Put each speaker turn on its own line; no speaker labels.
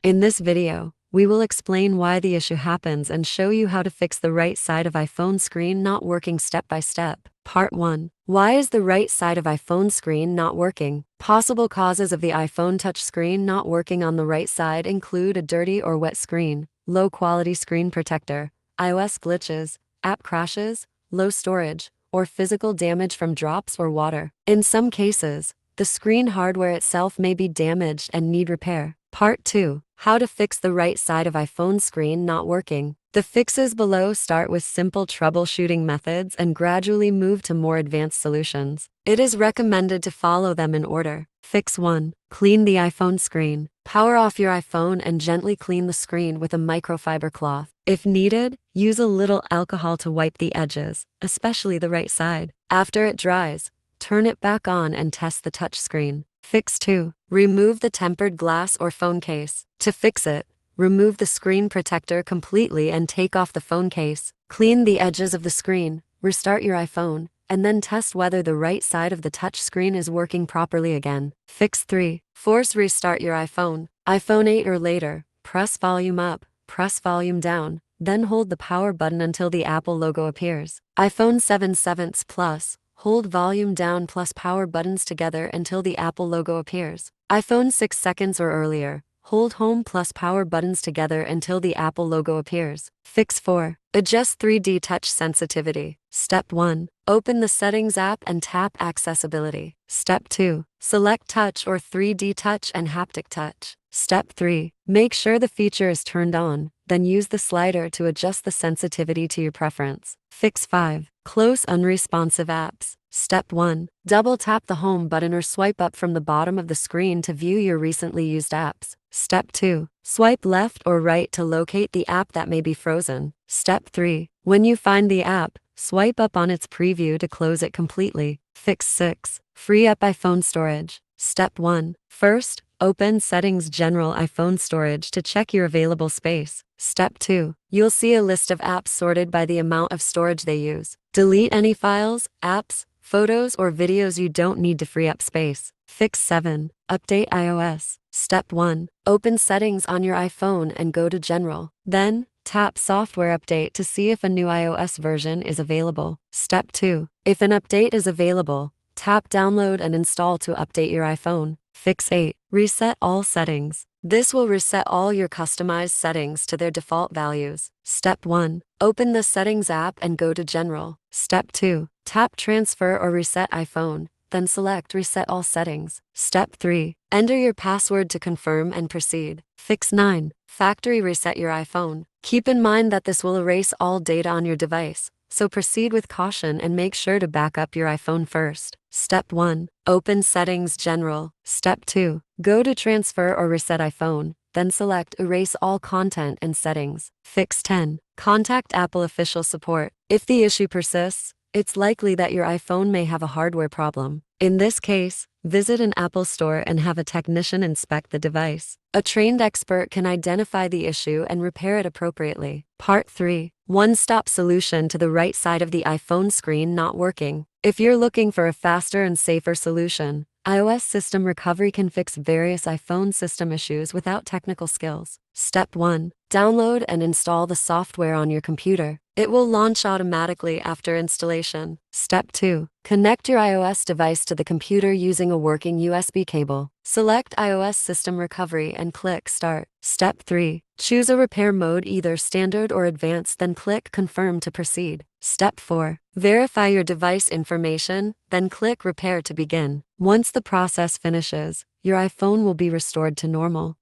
In this video, we will explain why the issue happens and show you how to fix the right side of iPhone screen not working step by step. Part 1. Why is the right side of iPhone screen not working? Possible causes of the iPhone touch screen not working on the right side include a dirty or wet screen, low quality screen protector, iOS glitches, app crashes, low storage, or physical damage from drops or water. In some cases, the screen hardware itself may be damaged and need repair. Part 2. How to fix the right side of iPhone screen not working. The fixes below start with simple troubleshooting methods and gradually move to more advanced solutions. It is recommended to follow them in order. Fix 1. Clean the iPhone screen. Power off your iPhone and gently clean the screen with a microfiber cloth. If needed, use a little alcohol to wipe the edges, especially the right side. After it dries, turn it back on and test the touch screen. Fix 2. Remove the tempered glass or phone case. To fix it, remove the screen protector completely and take off the phone case. Clean the edges of the screen, restart your iPhone, and then test whether the right side of the touch screen is working properly again. Fix 3. Force restart your iPhone. iPhone 8 or later, press volume up, press volume down, then hold the power button until the Apple logo appears. iPhone 7 Plus, hold volume down plus power buttons together until the Apple logo appears. iPhone 6 seconds or earlier, hold home plus power buttons together until the Apple logo appears. Fix 4. Adjust 3D touch sensitivity. Step 1. Open the Settings app and tap Accessibility. Step 2. Select Touch or 3D Touch and Haptic Touch. Step 3. Make sure the feature is turned on, then use the slider to adjust the sensitivity to your preference. Fix 5. Close unresponsive apps. Step 1. Double tap the home button or swipe up from the bottom of the screen to view your recently used apps. Step 2. Swipe left or right to locate the app that may be frozen. Step 3. When you find the app, swipe up on its preview to close it completely. Fix 6. Free up iPhone storage. Step 1. First, open Settings General iPhone Storage to check your available space. Step 2. You'll see a list of apps sorted by the amount of storage they use. Delete any files, apps, photos, or videos you don't need to free up space. Fix 7. Update iOS. Step 1. Open Settings on your iPhone and go to General. Then, tap Software Update to see if a new iOS version is available. Step 2. If an update is available, tap Download and Install to update your iPhone. Fix 8. Reset all settings. This will reset all your customized settings to their default values. Step 1. Open the Settings app and go to General. Step 2. Tap Transfer or Reset iPhone, then select Reset all settings. Step 3. Enter your password to confirm and proceed. Fix 9. Factory reset your iPhone. Keep in mind that this will erase all data on your device, so proceed with caution and make sure to back up your iPhone first. Step 1. Open Settings General. Step 2. Go to Transfer or Reset iPhone, then select Erase all content and settings. Fix 10. Contact Apple official support. If the issue persists, it's likely that your iPhone may have a hardware problem. In this case, visit an Apple store and have a technician inspect the device. A trained expert can identify the issue and repair it appropriately. Part 3. One-stop solution to the right side of the iPhone screen not working. If you're looking for a faster and safer solution, iOS System Recovery can fix various iPhone system issues without technical skills. Step 1. Download and install the software on your computer. It will launch automatically after installation. Step 2. Connect your iOS device to the computer using a working USB cable. Select iOS System Recovery and click Start. Step 3. Choose a repair mode, either Standard or Advanced, then click Confirm to proceed. Step 4. Verify your device information, then click Repair to begin. Once the process finishes, your iPhone will be restored to normal.